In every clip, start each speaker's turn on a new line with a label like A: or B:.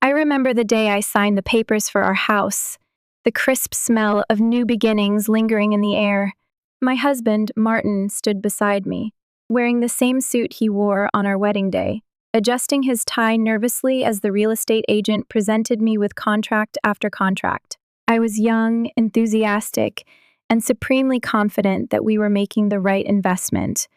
A: I remember the day I signed the papers for our house, the crisp smell of new beginnings lingering in the air. My husband, Martin, stood beside me, wearing the same suit he wore on our wedding day, adjusting his tie nervously as the real estate agent presented me with contract after contract. I was young, enthusiastic, and supremely confident that we were making the right investment.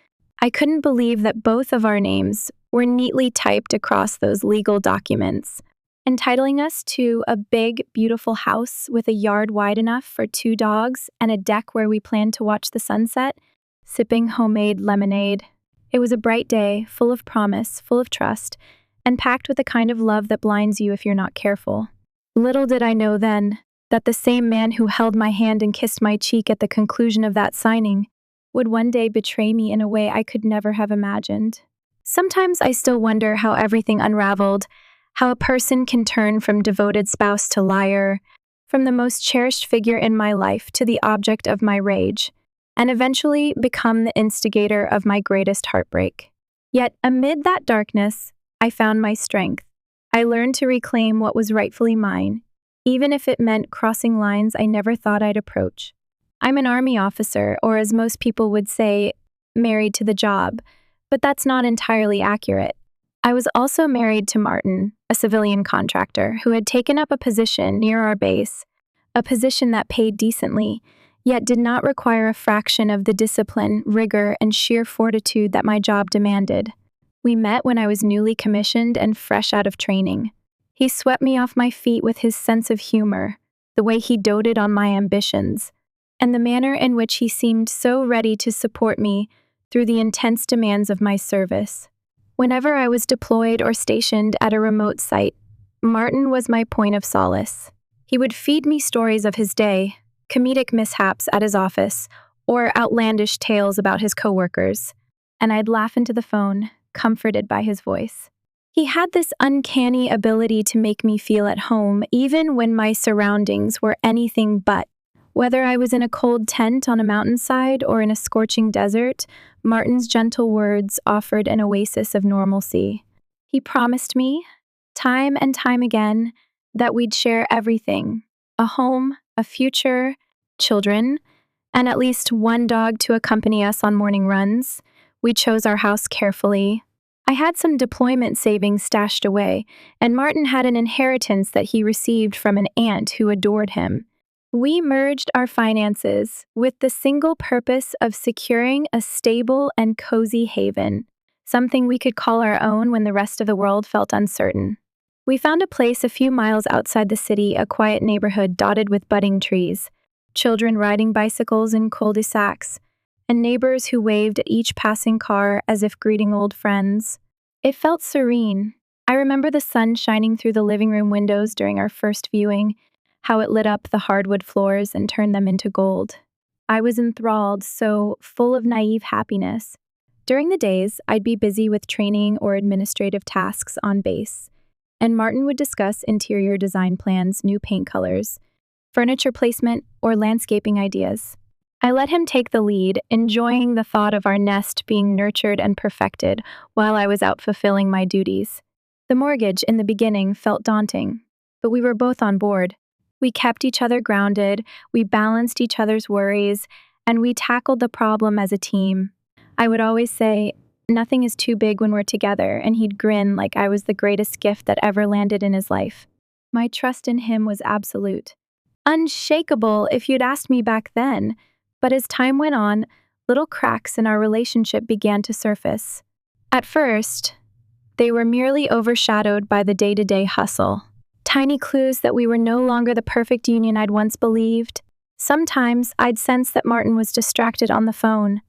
A: I couldn't believe that both of our names were neatly typed across those legal documents, entitling us to a big, beautiful house with a yard wide enough for 2 dogs and a deck where we planned to watch the sunset, sipping homemade lemonade. It was a bright day, full of promise, full of trust, and packed with the kind of love that blinds you if you're not careful. Little did I know then that the same man who held my hand and kissed my cheek at the conclusion of that signing would one day betray me in a way I could never have imagined. Sometimes I still wonder how everything unraveled, how a person can turn from devoted spouse to liar, from the most cherished figure in my life to the object of my rage, and eventually become the instigator of my greatest heartbreak. Yet amid that darkness, I found my strength. I learned to reclaim what was rightfully mine, even if it meant crossing lines I never thought I'd approach. I'm an Army officer, or as most people would say, married to the job, but that's not entirely accurate. I was also married to Martin, a civilian contractor who had taken up a position near our base, a position that paid decently, yet did not require a fraction of the discipline, rigor, and sheer fortitude that my job demanded. We met when I was newly commissioned and fresh out of training. He swept me off my feet with his sense of humor, the way he doted on my ambitions, and the manner in which he seemed so ready to support me through the intense demands of my service. Whenever I was deployed or stationed at a remote site, Martin was my point of solace. He would feed me stories of his day, comedic mishaps at his office, or outlandish tales about his coworkers, and I'd laugh into the phone, comforted by his voice. He had this uncanny ability to make me feel at home even when my surroundings were anything but. Whether I was in a cold tent on a mountainside or in a scorching desert, Martin's gentle words offered an oasis of normalcy. He promised me, time and time again, that we'd share everything: a home, a future, children, and at least one dog to accompany us on morning runs. We chose our house carefully. I had some deployment savings stashed away, and Martin had an inheritance that he received from an aunt who adored him. We merged our finances with the single purpose of securing a stable and cozy haven, something we could call our own when the rest of the world felt uncertain. We found a place a few miles outside the city, a quiet neighborhood dotted with budding trees, children riding bicycles in cul-de-sacs, and neighbors who waved at each passing car as if greeting old friends. It felt serene. I remember the sun shining through the living room windows during our first viewing, how it lit up the hardwood floors and turned them into gold. I was enthralled, so full of naive happiness. During the days, I'd be busy with training or administrative tasks on base, and Martin would discuss interior design plans, new paint colors, furniture placement, or landscaping ideas. I let him take the lead, enjoying the thought of our nest being nurtured and perfected while I was out fulfilling my duties. The mortgage in the beginning felt daunting, but we were both on board. We kept each other grounded, we balanced each other's worries, and we tackled the problem as a team. I would always say, "Nothing is too big when we're together," and he'd grin like I was the greatest gift that ever landed in his life. My trust in him was absolute. Unshakable if you'd asked me back then. But as time went on, little cracks in our relationship began to surface. At first, they were merely overshadowed by the day-to-day hustle. Tiny clues that we were no longer the perfect union I'd once believed. Sometimes I'd sense that Martin was distracted on the phone.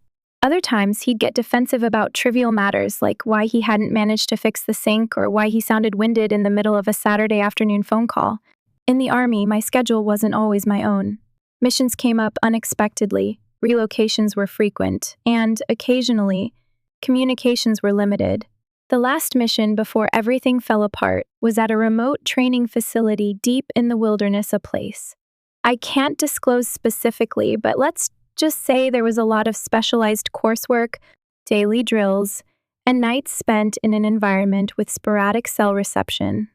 A: Other times he'd get defensive about trivial matters like why he hadn't managed to fix the sink or why he sounded winded in the middle of a Saturday afternoon phone call. In the Army, my schedule wasn't always my own. Missions came up unexpectedly, relocations were frequent, and, occasionally, communications were limited. The last mission before everything fell apart was at a remote training facility deep in the wilderness a place. I can't disclose specifically, but let's just say there was a lot of specialized coursework, daily drills, and nights spent in an environment with sporadic cell reception.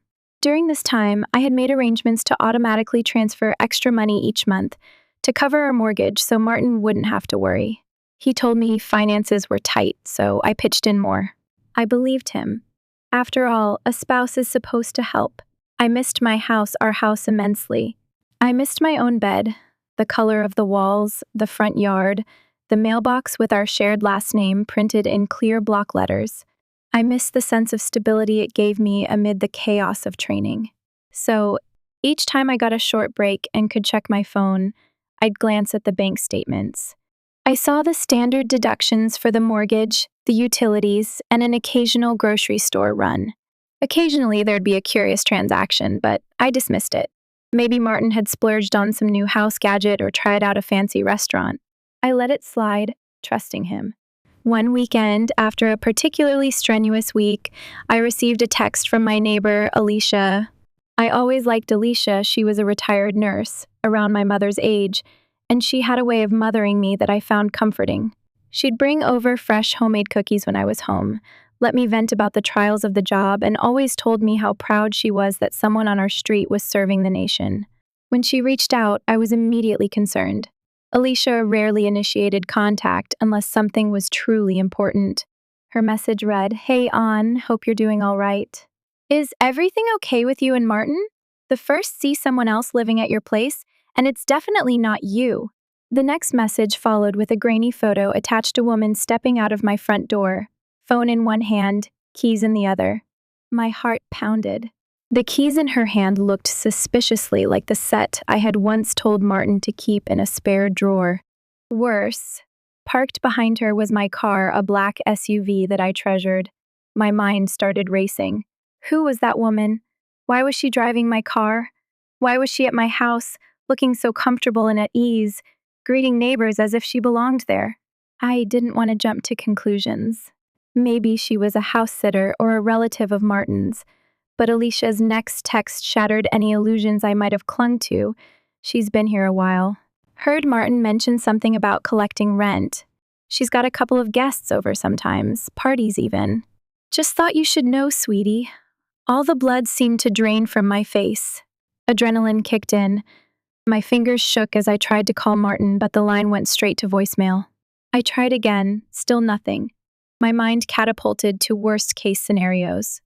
A: During this time, I had made arrangements to automatically transfer extra money each month to cover our mortgage so Martin wouldn't have to worry. He told me finances were tight, so I pitched in more. I believed him. After all, a spouse is supposed to help. I missed our house immensely. I missed my own bed, the color of the walls, the front yard, the mailbox with our shared last name printed in clear block letters. I missed the sense of stability it gave me amid the chaos of training. So, each time I got a short break and could check my phone, I'd glance at the bank statements. I saw the standard deductions for the mortgage, the utilities, and an occasional grocery store run. Occasionally, there'd be a curious transaction, but I dismissed it. Maybe Martin had splurged on some new house gadget or tried out a fancy restaurant. I let it slide, trusting him. One weekend, after a particularly strenuous week, I received a text from my neighbor, Alicia. I always liked Alicia. She was a retired nurse, around my mother's age, and she had a way of mothering me that I found comforting. She'd bring over fresh homemade cookies when I was home, let me vent about the trials of the job, and always told me how proud she was that someone on our street was serving the nation. When she reached out, I was immediately concerned. Alicia rarely initiated contact unless something was truly important. Her message read, "Hey, An, hope you're doing all right. Is everything okay with you and Martin? The first see someone else living at your place, and it's definitely not you." The next message followed with a grainy photo attached a woman stepping out of my front door, phone in one hand, keys in the other. My heart pounded. The keys in her hand looked suspiciously like the set I had once told Martin to keep in a spare drawer. Worse, parked behind her was my car, a black SUV that I treasured. My mind started racing. Who was that woman? Why was she driving my car? Why was she at my house, looking so comfortable and at ease, greeting neighbors as if she belonged there? I didn't want to jump to conclusions. Maybe she was a house sitter or a relative of Martin's. But Alicia's next text shattered any illusions I might have clung to. She's been here a while. Heard Martin mention something about collecting rent. She's got a couple of guests over sometimes, parties even. Just thought you should know, sweetie. All the blood seemed to drain from my face. Adrenaline kicked in. My fingers shook as I tried to call Martin, but the line went straight to voicemail. I tried again, still nothing. My mind catapulted to worst-case scenarios.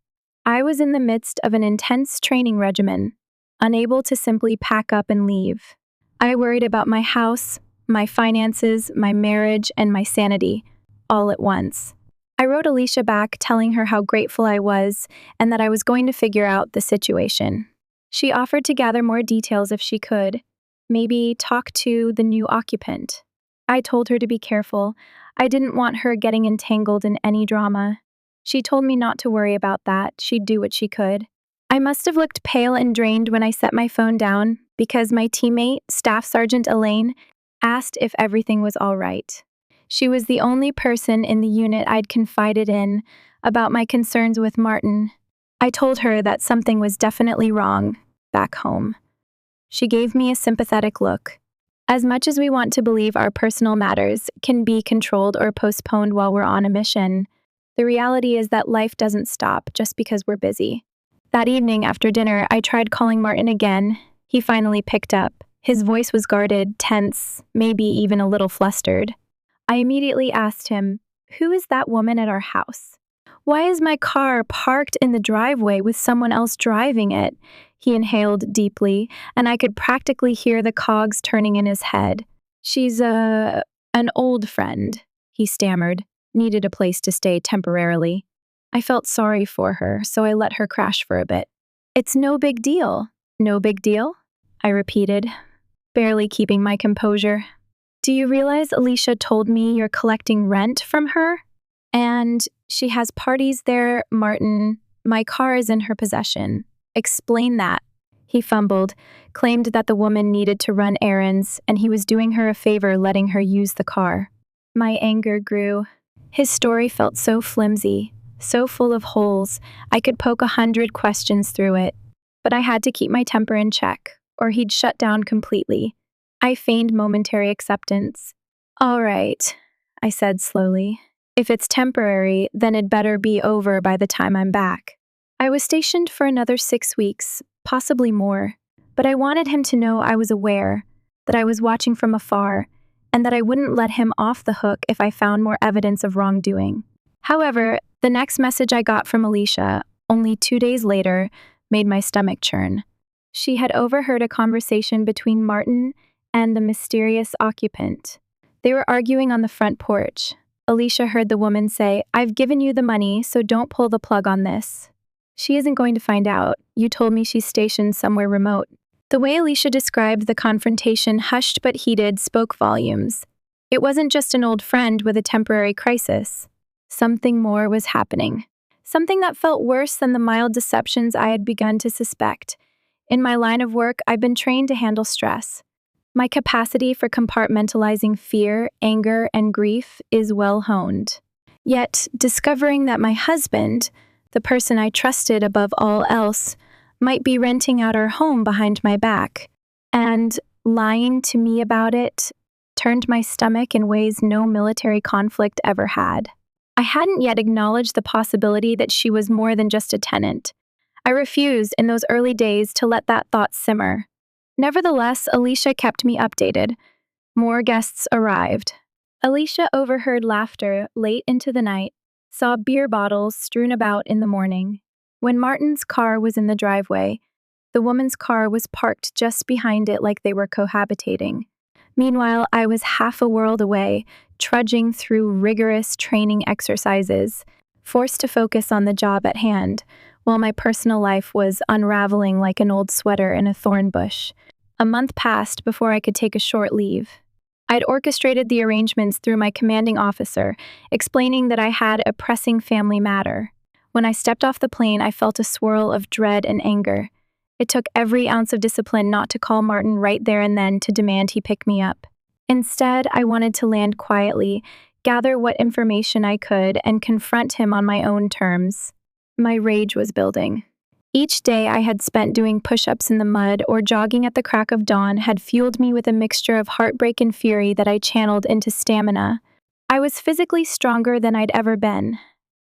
A: I was in the midst of an intense training regimen, unable to simply pack up and leave. I worried about my house, my finances, my marriage, and my sanity, all at once. I wrote Alicia back telling her how grateful I was and that I was going to figure out the situation. She offered to gather more details if she could, maybe talk to the new occupant. I told her to be careful. I didn't want her getting entangled in any drama. She told me not to worry about that. She'd do what she could. I must have looked pale and drained when I set my phone down because my teammate, Staff Sergeant Elaine, asked if everything was all right. She was the only person in the unit I'd confided in about my concerns with Martin. I told her that something was definitely wrong back home. She gave me a sympathetic look. As much as we want to believe our personal matters can be controlled or postponed while we're on a mission, the reality is that life doesn't stop just because we're busy. That evening after dinner, I tried calling Martin again. He finally picked up. His voice was guarded, tense, maybe even a little flustered. I immediately asked him, "Who is that woman at our house? Why is my car parked in the driveway with someone else driving it?" He inhaled deeply, and I could practically hear the cogs turning in his head. "She's an old friend," he stammered. Needed a place to stay temporarily. I felt sorry for her, so I let her crash for a bit. "It's no big deal." "No big deal?" I repeated, barely keeping my composure. "Do you realize Alicia told me you're collecting rent from her? And she has parties there, Martin. My car is in her possession. Explain that." He fumbled, claimed that the woman needed to run errands, and he was doing her a favor letting her use the car. My anger grew. His story felt so flimsy, so full of holes, I could poke 100 questions through it. But I had to keep my temper in check, or he'd shut down completely. I feigned momentary acceptance. "All right," I said slowly. "If it's temporary, then it'd better be over by the time I'm back." I was stationed for another 6 weeks, possibly more, but I wanted him to know I was aware, that I was watching from afar, and that I wouldn't let him off the hook if I found more evidence of wrongdoing. However, the next message I got from Alicia, only 2 days later, made my stomach churn. She had overheard a conversation between Martin and the mysterious occupant. They were arguing on the front porch. Alicia heard the woman say, "I've given you the money, so don't pull the plug on this. She isn't going to find out. You told me she's stationed somewhere remote." The way Alicia described the confrontation, hushed but heated, spoke volumes. It wasn't just an old friend with a temporary crisis. Something more was happening. Something that felt worse than the mild deceptions I had begun to suspect. In my line of work, I've been trained to handle stress. My capacity for compartmentalizing fear, anger, and grief is well honed. Yet, discovering that my husband, the person I trusted above all else, might be renting out our home behind my back, and lying to me about it, turned my stomach in ways no military conflict ever had. I hadn't yet acknowledged the possibility that she was more than just a tenant. I refused in those early days to let that thought simmer. Nevertheless, Alicia kept me updated. More guests arrived. Alicia overheard laughter late into the night, saw beer bottles strewn about in the morning. When Martin's car was in the driveway, the woman's car was parked just behind it like they were cohabitating. Meanwhile, I was half a world away, trudging through rigorous training exercises, forced to focus on the job at hand, while my personal life was unraveling like an old sweater in a thorn bush. A month passed before I could take a short leave. I'd orchestrated the arrangements through my commanding officer, explaining that I had a pressing family matter. When I stepped off the plane, I felt a swirl of dread and anger. It took every ounce of discipline not to call Martin right there and then to demand he pick me up. Instead, I wanted to land quietly, gather what information I could, and confront him on my own terms. My rage was building. Each day I had spent doing push-ups in the mud or jogging at the crack of dawn had fueled me with a mixture of heartbreak and fury that I channeled into stamina. I was physically stronger than I'd ever been,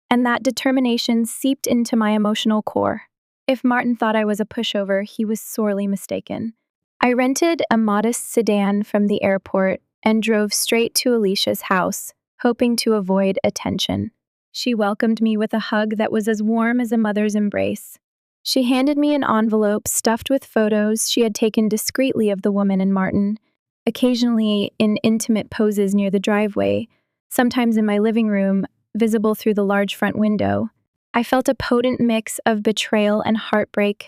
A: and that determination seeped into my emotional core. If Martin thought I was a pushover, he was sorely mistaken. I rented a modest sedan from the airport and drove straight to Alicia's house, hoping to avoid attention. She welcomed me with a hug that was as warm as a mother's embrace. She handed me an envelope stuffed with photos she had taken discreetly of the woman and Martin, occasionally in intimate poses near the driveway, sometimes in my living room, visible through the large front window. I felt a potent mix of betrayal and heartbreak.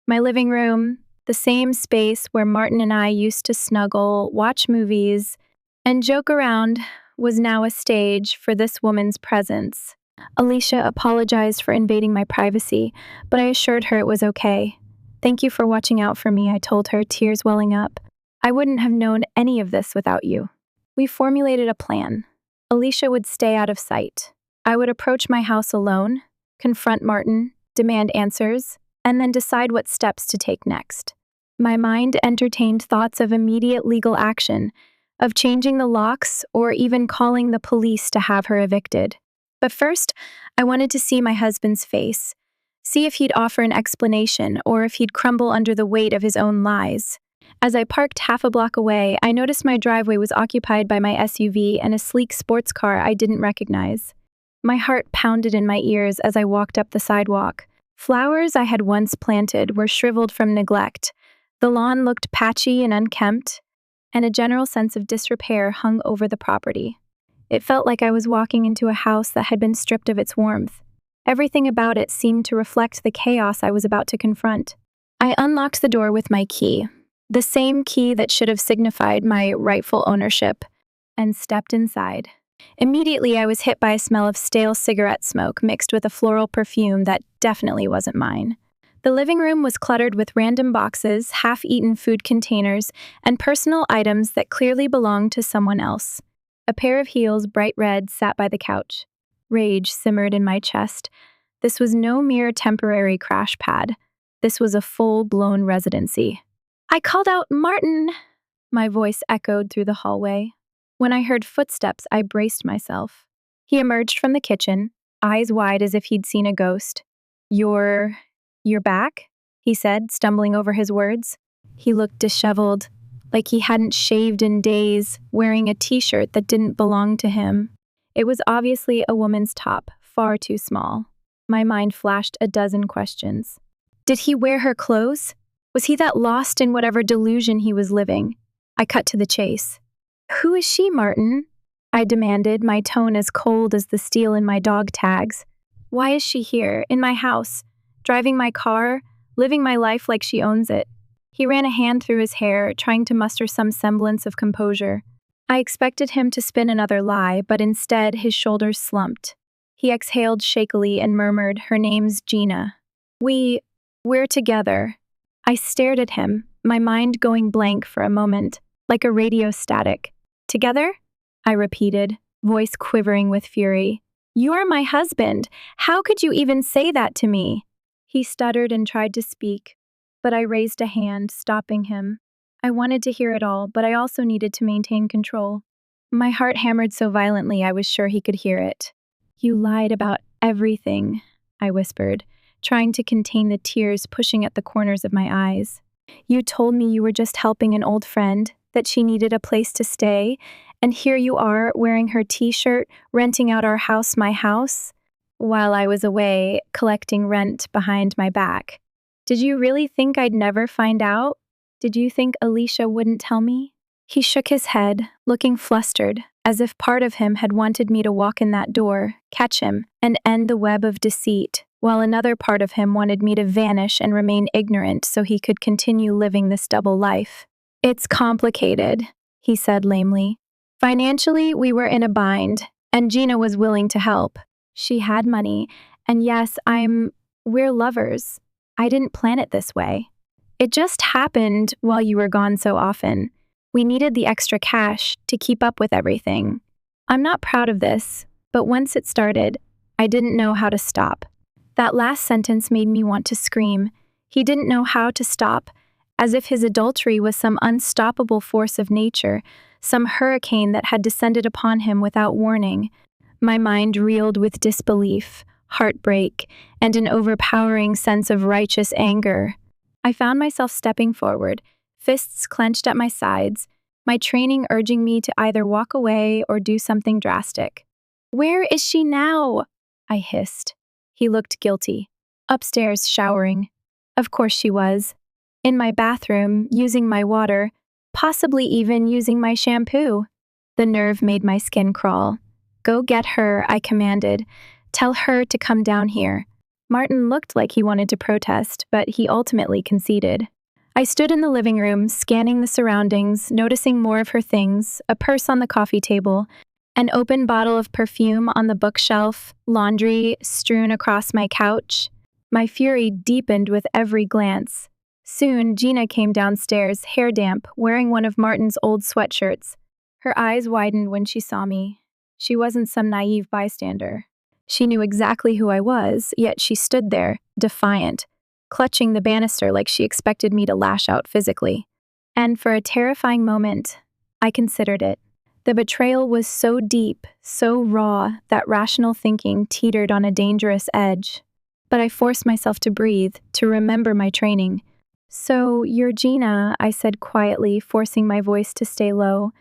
A: My living room, the same space where Martin and I used to snuggle, watch movies, and joke around, was now a stage for this woman's presence. Alicia apologized for invading my privacy, but I assured her it was okay. "Thank you for watching out for me," I told her, tears welling up. "I wouldn't have known any of this without you." We formulated a plan. Alicia would stay out of sight. I would approach my house alone, confront Martin, demand answers, and then decide what steps to take next. My mind entertained thoughts of immediate legal action, of changing the locks, or even calling the police to have her evicted. But first, I wanted to see my husband's face, see if he'd offer an explanation or if he'd crumble under the weight of his own lies. As I parked half a block away, I noticed my driveway was occupied by my SUV and a sleek sports car I didn't recognize. My heart pounded in my ears as I walked up the sidewalk. Flowers I had once planted were shriveled from neglect. The lawn looked patchy and unkempt, and a general sense of disrepair hung over the property. It felt like I was walking into a house that had been stripped of its warmth. Everything about it seemed to reflect the chaos I was about to confront. I unlocked the door with my key, the same key that should have signified my rightful ownership, and stepped inside. Immediately, I was hit by a smell of stale cigarette smoke mixed with a floral perfume that definitely wasn't mine. The living room was cluttered with random boxes, half-eaten food containers, and personal items that clearly belonged to someone else. A pair of heels, bright red, sat by the couch. Rage simmered in my chest. This was no mere temporary crash pad. This was a full-blown residency. I called out, "Martin!" My voice echoed through the hallway. When I heard footsteps, I braced myself. He emerged from the kitchen, eyes wide as if he'd seen a ghost. You're... you're back? He said, stumbling over his words. He looked disheveled, like he hadn't shaved in days, wearing a t-shirt that didn't belong to him. It was obviously a woman's top, far too small. My mind flashed a dozen questions. Did he wear her clothes? Was he that lost in whatever delusion he was living? I cut to the chase. Who is she, Martin? I demanded, my tone as cold as the steel in my dog tags. Why is she here, in my house, driving my car, living my life like she owns it? He ran a hand through his hair, trying to muster some semblance of composure. I expected him to spin another lie, but instead his shoulders slumped. He exhaled shakily and murmured, her name's Gina. We're together. I stared at him, my mind going blank for a moment, like a radio static. Together? I repeated, voice quivering with fury. You're my husband. How could you even say that to me? He stuttered and tried to speak, but I raised a hand, stopping him. I wanted to hear it all, but I also needed to maintain control. My heart hammered so violently I was sure he could hear it. You lied about everything, I whispered, trying to contain the tears pushing at the corners of my eyes. You told me you were just helping an old friend, that she needed a place to stay, and here you are, wearing her t-shirt, renting out our house, my house, while I was away, collecting rent behind my back. Did you really think I'd never find out? Did you think Alicia wouldn't tell me? He shook his head, looking flustered, as if part of him had wanted me to walk in that door, catch him, and end the web of deceit, while another part of him wanted me to vanish and remain ignorant so he could continue living this double life. It's complicated, he said lamely. Financially, we were in a bind, and Gina was willing to help. She had money, and yes, we're lovers. I didn't plan it this way. It just happened while you were gone so often. We needed the extra cash to keep up with everything. I'm not proud of this, but once it started, I didn't know how to stop. That last sentence made me want to scream. He didn't know how to stop, as if his adultery was some unstoppable force of nature, some hurricane that had descended upon him without warning. My mind reeled with disbelief, heartbreak, and an overpowering sense of righteous anger. I found myself stepping forward, fists clenched at my sides, my training urging me to either walk away or do something drastic. Where is she now? I hissed. He looked guilty. Upstairs, showering. Of course she was. In my bathroom, using my water, possibly even using my shampoo. The nerve made my skin crawl. Go get her, I commanded. Tell her to come down here. Martin looked like he wanted to protest, but he ultimately conceded. I stood in the living room, scanning the surroundings, noticing more of her things, a purse on the coffee table, an open bottle of perfume on the bookshelf, laundry strewn across my couch. My fury deepened with every glance. Soon, Gina came downstairs, hair damp, wearing one of Martin's old sweatshirts. Her eyes widened when she saw me. She wasn't some naive bystander. She knew exactly who I was, yet she stood there, defiant, clutching the banister like she expected me to lash out physically. And for a terrifying moment, I considered it. The betrayal was so deep, so raw, that rational thinking teetered on a dangerous edge. But I forced myself to breathe, to remember my training. So, you're Gina, I said quietly, forcing my voice to stay low.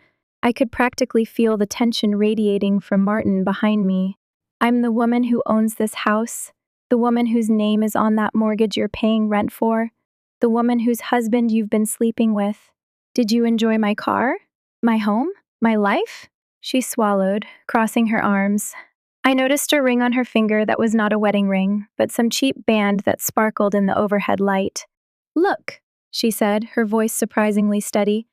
A: I could practically feel the tension radiating from Martin behind me. I'm the woman who owns this house, the woman whose name is on that mortgage you're paying rent for, the woman whose husband you've been sleeping with. Did you enjoy my car? My home? My life? She swallowed, crossing her arms. I noticed a ring on her finger that was not a wedding ring, but some cheap band that sparkled in the overhead light. Look, she said, her voice surprisingly steady.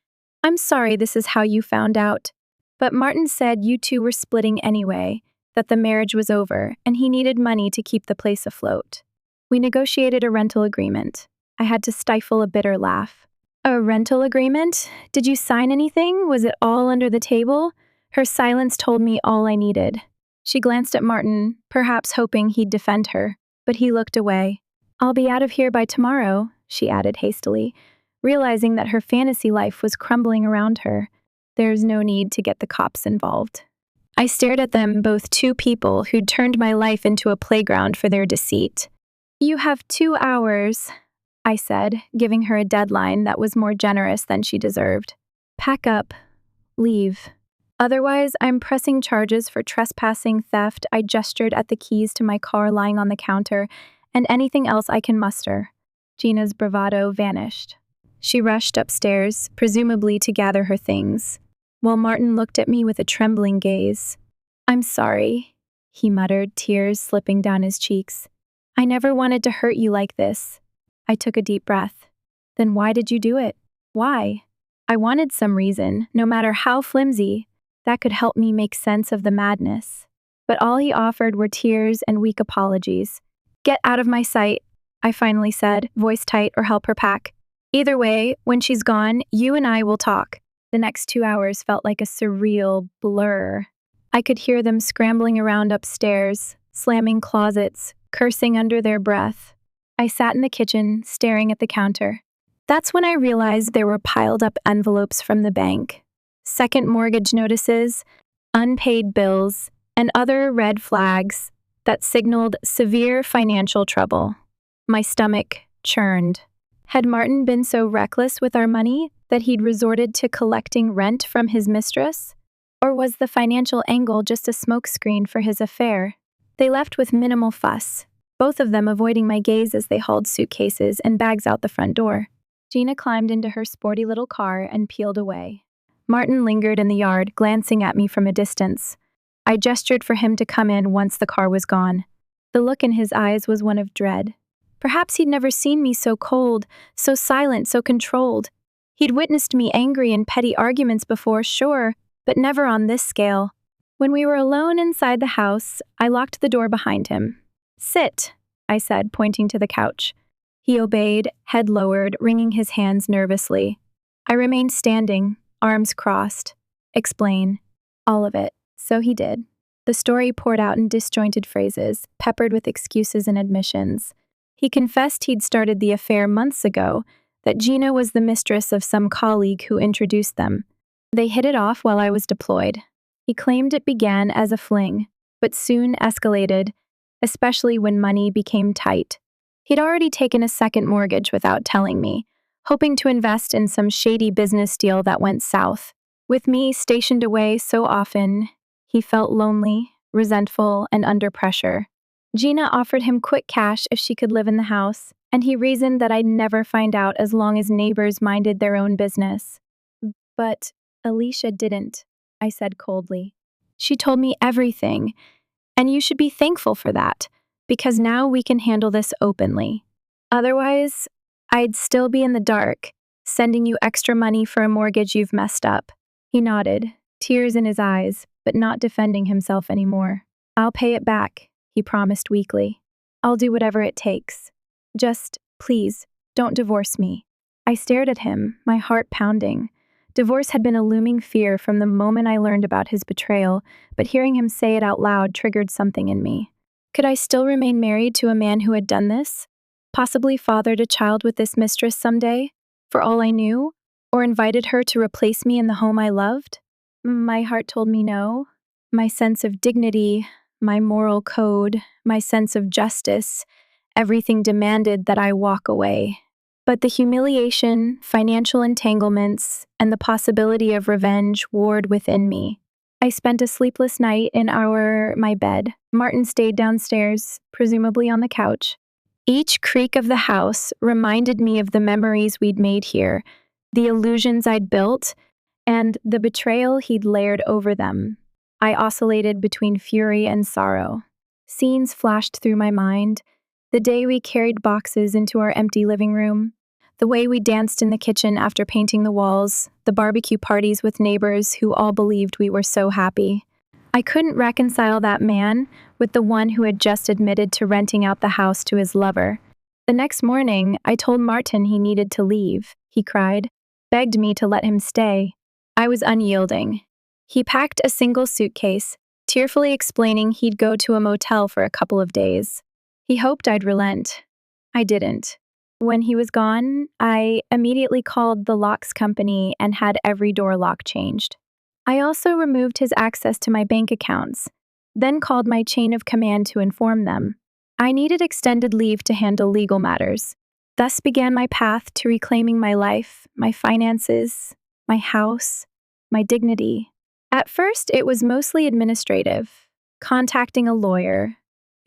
A: I'm sorry this is how you found out. But Martin said you two were splitting anyway, that the marriage was over, and he needed money to keep the place afloat. We negotiated a rental agreement. I had to stifle a bitter laugh. A rental agreement? Did you sign anything? Was it all under the table? Her silence told me all I needed. She glanced at Martin, perhaps hoping he'd defend her, but he looked away. I'll be out of here by tomorrow, she added hastily, realizing that her fantasy life was crumbling around her. There's no need to get the cops involved. I stared at them, both two people who'd turned my life into a playground for their deceit. You have 2 hours, I said, giving her a deadline that was more generous than she deserved. Pack up. Leave. Otherwise, I'm pressing charges for trespassing, theft. I gestured at the keys to my car lying on the counter, and anything else I can muster. Gina's bravado vanished. She rushed upstairs, presumably to gather her things, while Martin looked at me with a trembling gaze. I'm sorry, he muttered, tears slipping down his cheeks. I never wanted to hurt you like this. I took a deep breath. Then why did you do it? Why? I wanted some reason, no matter how flimsy, that could help me make sense of the madness. But all he offered were tears and weak apologies. Get out of my sight, I finally said, voice tight, or help her pack. Either way, when she's gone, you and I will talk. The next 2 hours felt like a surreal blur. I could hear them scrambling around upstairs, slamming closets, cursing under their breath. I sat in the kitchen, staring at the counter. That's when I realized there were piled up envelopes from the bank. Second mortgage notices, unpaid bills, and other red flags that signaled severe financial trouble. My stomach churned. Had Martin been so reckless with our money that he'd resorted to collecting rent from his mistress? Or was the financial angle just a smokescreen for his affair? They left with minimal fuss, both of them avoiding my gaze as they hauled suitcases and bags out the front door. Gina climbed into her sporty little car and peeled away. Martin lingered in the yard, glancing at me from a distance. I gestured for him to come in once the car was gone. The look in his eyes was one of dread. Perhaps he'd never seen me so cold, so silent, so controlled. He'd witnessed me angry in petty arguments before, sure, but never on this scale. When we were alone inside the house, I locked the door behind him. Sit, I said, pointing to the couch. He obeyed, head lowered, wringing his hands nervously. I remained standing, arms crossed. Explain. All of it. So he did. The story poured out in disjointed phrases, peppered with excuses and admissions. He confessed he'd started the affair months ago, that Gina was the mistress of some colleague who introduced them. They hit it off while I was deployed. He claimed it began as a fling, but soon escalated, especially when money became tight. He'd already taken a second mortgage without telling me, hoping to invest in some shady business deal that went south. With me stationed away so often, he felt lonely, resentful, and under pressure. Gina offered him quick cash if she could live in the house, and he reasoned that I'd never find out as long as neighbors minded their own business. But Alicia didn't, I said coldly. She told me everything, and you should be thankful for that, because now we can handle this openly. Otherwise, I'd still be in the dark, sending you extra money for a mortgage you've messed up. He nodded, tears in his eyes, but not defending himself anymore. I'll pay it back, he promised weakly. I'll do whatever it takes. Just, please, don't divorce me. I stared at him, my heart pounding. Divorce had been a looming fear from the moment I learned about his betrayal, but hearing him say it out loud triggered something in me. Could I still remain married to a man who had done this? Possibly fathered a child with this mistress someday, for all I knew, or invited her to replace me in the home I loved? My heart told me no. My sense of dignity, my moral code, my sense of justice, everything demanded that I walk away. But the humiliation, financial entanglements, and the possibility of revenge warred within me. I spent a sleepless night in my bed. Martin stayed downstairs, presumably on the couch. Each creak of the house reminded me of the memories we'd made here, the illusions I'd built, and the betrayal he'd layered over them. I oscillated between fury and sorrow. Scenes flashed through my mind. The day we carried boxes into our empty living room, the way we danced in the kitchen after painting the walls, the barbecue parties with neighbors who all believed we were so happy. I couldn't reconcile that man with the one who had just admitted to renting out the house to his lover. The next morning, I told Martin he needed to leave. He cried, begged me to let him stay. I was unyielding. He packed a single suitcase, tearfully explaining he'd go to a motel for a couple of days. He hoped I'd relent. I didn't. When he was gone, I immediately called the locks company and had every door lock changed. I also removed his access to my bank accounts, then called my chain of command to inform them. I needed extended leave to handle legal matters. Thus began my path to reclaiming my life, my finances, my house, my dignity. At first, it was mostly administrative, contacting a lawyer,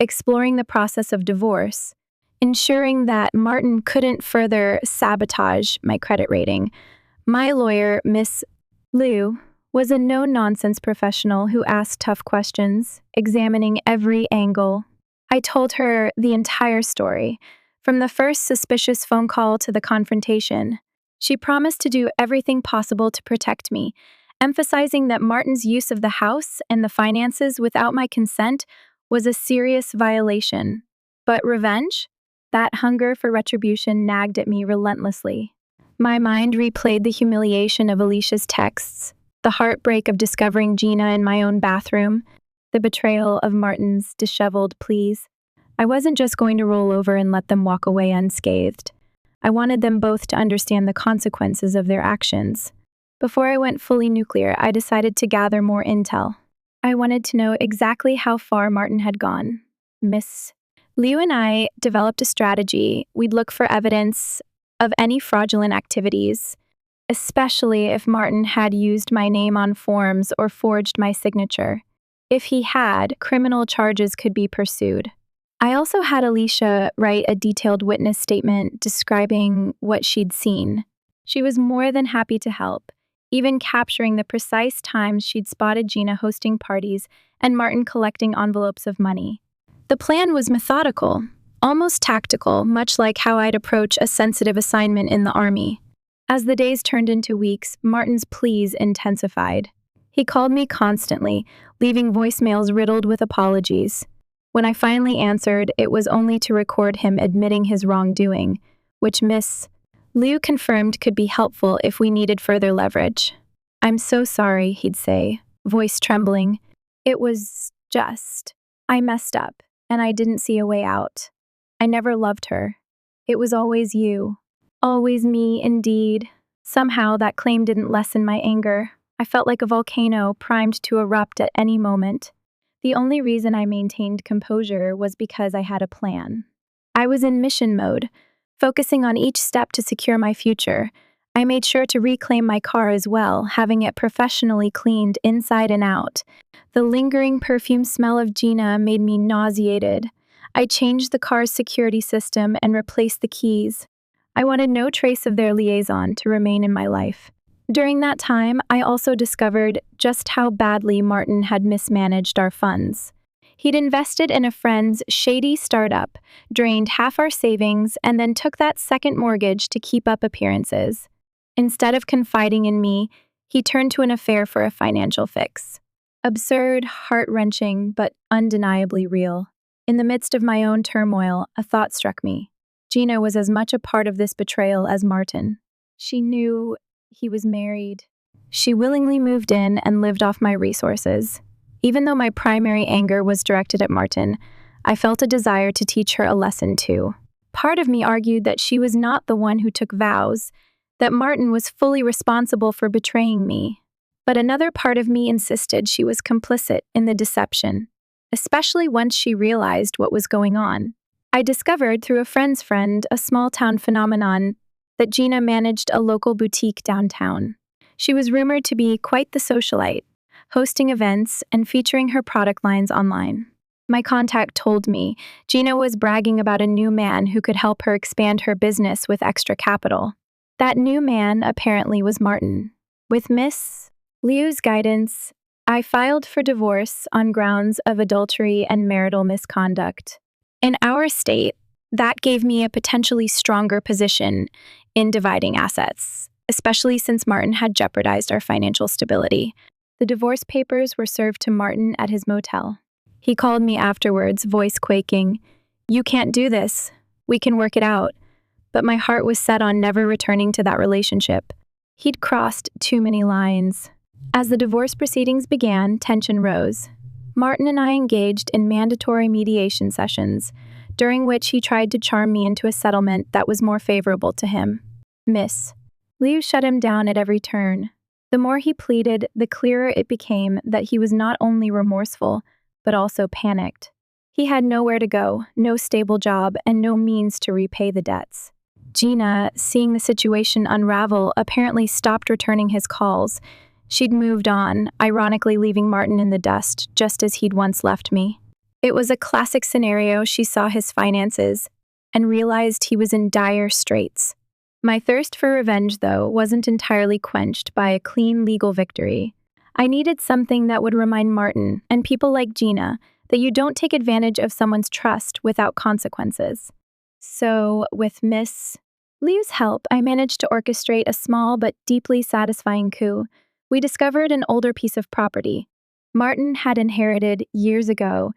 A: exploring the process of divorce, ensuring that Martin couldn't further sabotage my credit rating. My lawyer, Miss Liu, was a no-nonsense professional who asked tough questions, examining every angle. I told her the entire story, from the first suspicious phone call to the confrontation. She promised to do everything possible to protect me, emphasizing that Martin's use of the house and the finances without my consent was a serious violation. But revenge? That hunger for retribution nagged at me relentlessly. My mind replayed the humiliation of Alicia's texts, the heartbreak of discovering Gina in my own bathroom, the betrayal of Martin's disheveled pleas. I wasn't just going to roll over and let them walk away unscathed. I wanted them both to understand the consequences of their actions. Before I went fully nuclear, I decided to gather more intel. I wanted to know exactly how far Martin had gone. Miss Liu and I developed a strategy. We'd look for evidence of any fraudulent activities, especially if Martin had used my name on forms or forged my signature. If he had, criminal charges could be pursued. I also had Alicia write a detailed witness statement describing what she'd seen. She was more than happy to help, even capturing the precise times she'd spotted Gina hosting parties and Martin collecting envelopes of money. The plan was methodical, almost tactical, much like how I'd approach a sensitive assignment in the army. As the days turned into weeks, Martin's pleas intensified. He called me constantly, leaving voicemails riddled with apologies. When I finally answered, it was only to record him admitting his wrongdoing, which Miss Liu confirmed could be helpful if we needed further leverage. "I'm so sorry," he'd say, voice trembling. "It was just, I messed up, and I didn't see a way out. I never loved her. It was always you. Always me, indeed." Somehow, that claim didn't lessen my anger. I felt like a volcano primed to erupt at any moment. The only reason I maintained composure was because I had a plan. I was in mission mode, focusing on each step to secure my future. I made sure to reclaim my car as well, having it professionally cleaned inside and out. The lingering perfume smell of Gina made me nauseated. I changed the car's security system and replaced the keys. I wanted no trace of their liaison to remain in my life. During that time, I also discovered just how badly Martin had mismanaged our funds. He'd invested in a friend's shady startup, drained half our savings, and then took that second mortgage to keep up appearances. Instead of confiding in me, he turned to an affair for a financial fix. Absurd, heart-wrenching, but undeniably real. In the midst of my own turmoil, a thought struck me. Gina was as much a part of this betrayal as Martin. She knew he was married. She willingly moved in and lived off my resources. Even though my primary anger was directed at Martin, I felt a desire to teach her a lesson too. Part of me argued that she was not the one who took vows, that Martin was fully responsible for betraying me. But another part of me insisted she was complicit in the deception, especially once she realized what was going on. I discovered through a friend's friend a small-town phenomenon that Gina managed a local boutique downtown. She was rumored to be quite the socialite, hosting events and featuring her product lines online. My contact told me Gina was bragging about a new man who could help her expand her business with extra capital. That new man apparently was Martin. With Miss Liu's guidance, I filed for divorce on grounds of adultery and marital misconduct. In our state, that gave me a potentially stronger position in dividing assets, especially since Martin had jeopardized our financial stability. The divorce papers were served to Martin at his motel. He called me afterwards, voice quaking. "You can't do this. We can work it out." But my heart was set on never returning to that relationship. He'd crossed too many lines. As the divorce proceedings began, tension rose. Martin and I engaged in mandatory mediation sessions, during which he tried to charm me into a settlement that was more favorable to him. Miss Liu shut him down at every turn. The more he pleaded, the clearer it became that he was not only remorseful, but also panicked. He had nowhere to go, no stable job, and no means to repay the debts. Gina, seeing the situation unravel, apparently stopped returning his calls. She'd moved on, ironically leaving Martin in the dust, just as he'd once left me. It was a classic scenario. She saw his finances and realized he was in dire straits. My thirst for revenge, though, wasn't entirely quenched by a clean legal victory. I needed something that would remind Martin and people like Gina that you don't take advantage of someone's trust without consequences. So, with Miss Liu's help, I managed to orchestrate a small but deeply satisfying coup. We discovered an older piece of property Martin had inherited years ago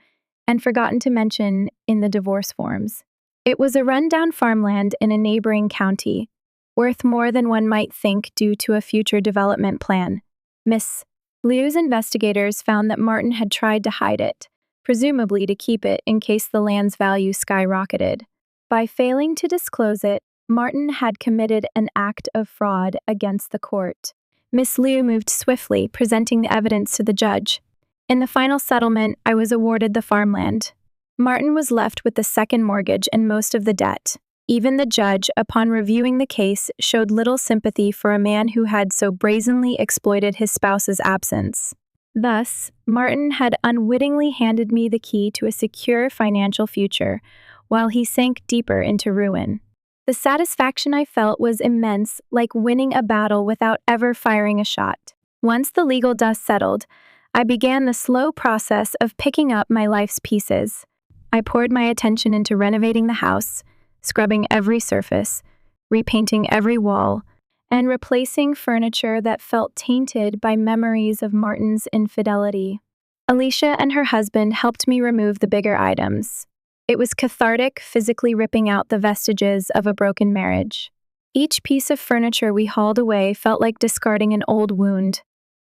A: and forgotten to mention in the divorce forms. It was a rundown farmland in a neighboring county, worth more than one might think due to a future development plan. Miss Liu's investigators found that Martin had tried to hide it, presumably to keep it in case the land's value skyrocketed. By failing to disclose it, Martin had committed an act of fraud against the court. Miss Liu moved swiftly, presenting the evidence to the judge. In the final settlement, I was awarded the farmland. Martin was left with the second mortgage and most of the debt. Even the judge, upon reviewing the case, showed little sympathy for a man who had so brazenly exploited his spouse's absence. Thus, Martin had unwittingly handed me the key to a secure financial future, while he sank deeper into ruin. The satisfaction I felt was immense, like winning a battle without ever firing a shot. Once the legal dust settled, I began the slow process of picking up my life's pieces. I poured my attention into renovating the house, scrubbing every surface, repainting every wall, and replacing furniture that felt tainted by memories of Martin's infidelity. Alicia and her husband helped me remove the bigger items. It was cathartic, physically ripping out the vestiges of a broken marriage. Each piece of furniture we hauled away felt like discarding an old wound,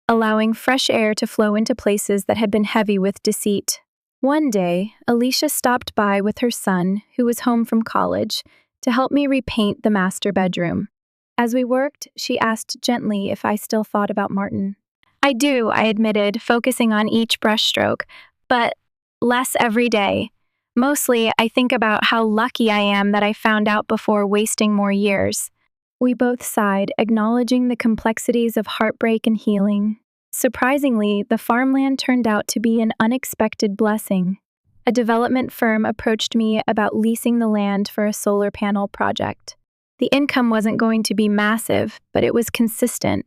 A: allowing fresh air to flow into places that had been heavy with deceit. One day, Alicia stopped by with her son, who was home from college, to help me repaint the master bedroom. As we worked, she asked gently if I still thought about Martin. I do, I admitted, focusing on each brushstroke, but less every day. Mostly, I think about how lucky I am that I found out before wasting more years. We both sighed, acknowledging the complexities of heartbreak and healing. Surprisingly, the farmland turned out to be an unexpected blessing. A development firm approached me about leasing the land for a solar panel project. The income wasn't going to be massive, but it was consistent,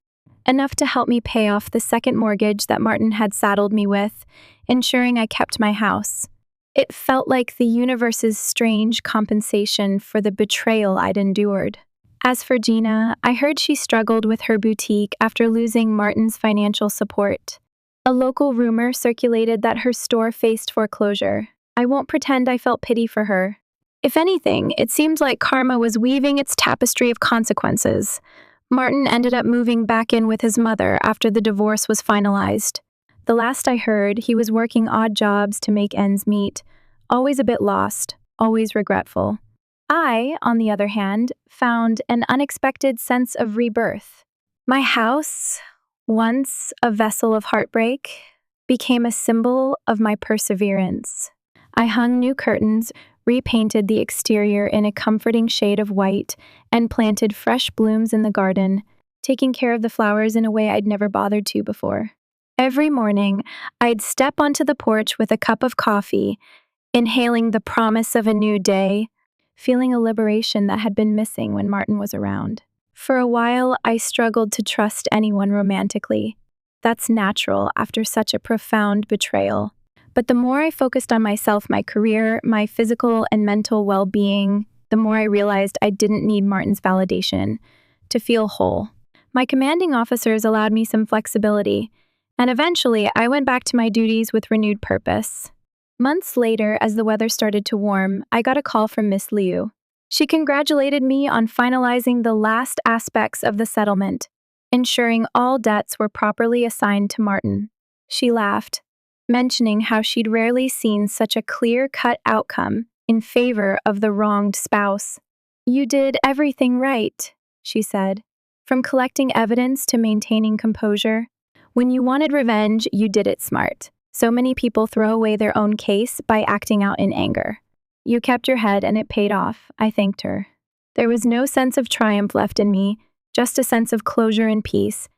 A: enough to help me pay off the second mortgage that Martin had saddled me with, ensuring I kept my house. It felt like the universe's strange compensation for the betrayal I'd endured. As for Gina, I heard she struggled with her boutique after losing Martin's financial support. A local rumor circulated that her store faced foreclosure. I won't pretend I felt pity for her. If anything, it seemed like karma was weaving its tapestry of consequences. Martin ended up moving back in with his mother after the divorce was finalized. The last I heard, he was working odd jobs to make ends meet, always a bit lost, always regretful. I, on the other hand, found an unexpected sense of rebirth. My house, once a vessel of heartbreak, became a symbol of my perseverance. I hung new curtains, repainted the exterior in a comforting shade of white, and planted fresh blooms in the garden, taking care of the flowers in a way I'd never bothered to before. Every morning, I'd step onto the porch with a cup of coffee, inhaling the promise of a new day, feeling a liberation that had been missing when Martin was around. For a while, I struggled to trust anyone romantically. That's natural after such a profound betrayal. But the more I focused on myself, my career, my physical and mental well-being, the more I realized I didn't need Martin's validation to feel whole. My commanding officers allowed me some flexibility, and eventually I went back to my duties with renewed purpose. Months later, as the weather started to warm, I got a call from Miss Liu. She congratulated me on finalizing the last aspects of the settlement, ensuring all debts were properly assigned to Martin. She laughed, mentioning how she'd rarely seen such a clear-cut outcome in favor of the wronged spouse. "You did everything right," she said, "from collecting evidence to maintaining composure. When you wanted revenge, you did it smart. So many people throw away their own case by acting out in anger. You kept your head and it paid off, I thanked her. There was no sense of triumph left in me, just a sense of closure and peace.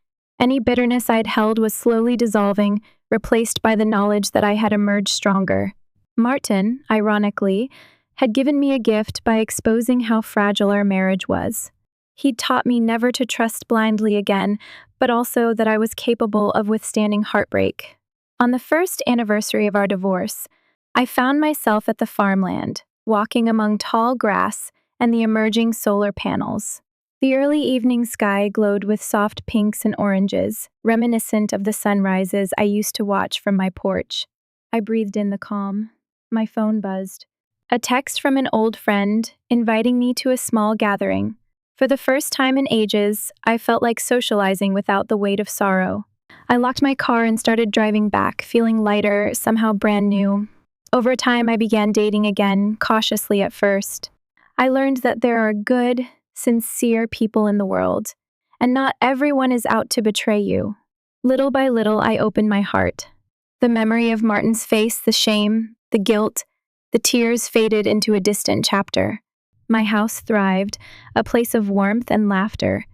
A: Any bitterness I'd held was slowly dissolving, replaced by the knowledge that I had emerged stronger. Martin, ironically, had given me a gift by exposing how fragile our marriage was. He'd taught me never to trust blindly again, but also that I was capable of withstanding heartbreak. On the first anniversary of our divorce, I found myself at the farmland, walking among tall grass and the emerging solar panels. The early evening sky glowed with soft pinks and oranges, reminiscent of the sunrises I used to watch from my porch. I breathed in the calm. My phone buzzed. A text from an old friend inviting me to a small gathering. For the first time in ages, I felt like socializing without the weight of sorrow. I locked my car and started driving back, feeling lighter, somehow brand new. Over time, I began dating again, cautiously at first. I learned that there are good, sincere people in the world, and not everyone is out to betray you. Little by little, I opened my heart. The memory of Martin's face, the shame, the guilt, the tears faded into a distant chapter. My house thrived, a place of warmth and laughter.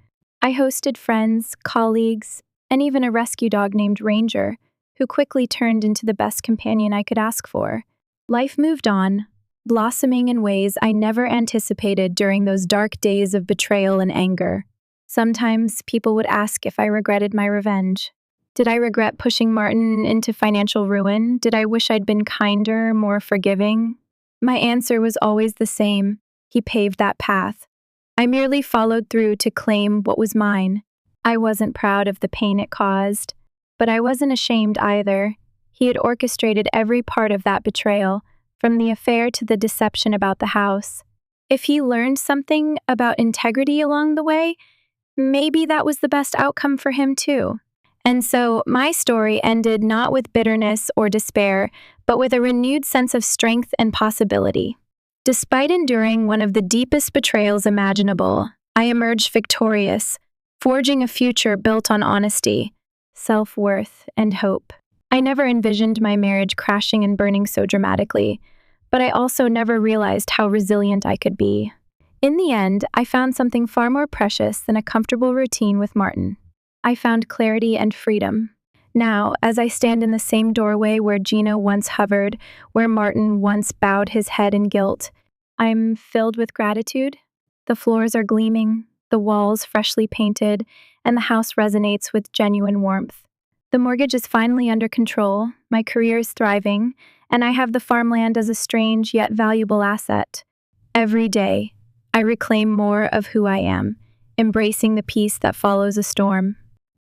A: I hosted friends, colleagues, and even a rescue dog named Ranger, who quickly turned into the best companion I could ask for. Life moved on, blossoming in ways I never anticipated during those dark days of betrayal and anger. Sometimes people would ask if I regretted my revenge. Did I regret pushing Martin into financial ruin? Did I wish I'd been kinder, more forgiving? My answer was always the same. He paved that path. I merely followed through to claim what was mine. I wasn't proud of the pain it caused, but I wasn't ashamed either. He had orchestrated every part of that betrayal, from the affair to the deception about the house. If he learned something about integrity along the way, maybe that was the best outcome for him too. And so my story ended not with bitterness or despair, but with a renewed sense of strength and possibility. Despite enduring one of the deepest betrayals imaginable, I emerged victorious, forging a future built on honesty, self-worth, and hope. I never envisioned my marriage crashing and burning so dramatically, but I also never realized how resilient I could be. In the end, I found something far more precious than a comfortable routine with Martin. I found clarity and freedom. Now, as I stand in the same doorway where Gina once hovered, where Martin once bowed his head in guilt, I'm filled with gratitude. The floors are gleaming, the walls freshly painted, and the house resonates with genuine warmth. The mortgage is finally under control, my career is thriving, and I have the farmland as a strange yet valuable asset. Every day, I reclaim more of who I am, embracing the peace that follows a storm.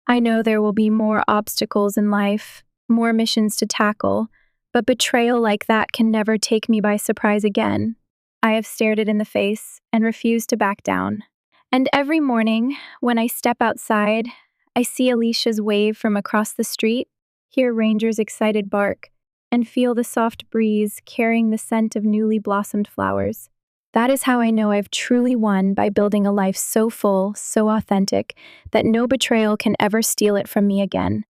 A: I know there will be more obstacles in life, more missions to tackle, but betrayal like that can never take me by surprise again. I have stared it in the face and refused to back down. And every morning, when I step outside, I see Alicia's wave from across the street, hear Ranger's excited bark, and feel the soft breeze carrying the scent of newly blossomed flowers. That is how I know I've truly won, by building a life so full, so authentic, that no betrayal can ever steal it from me again.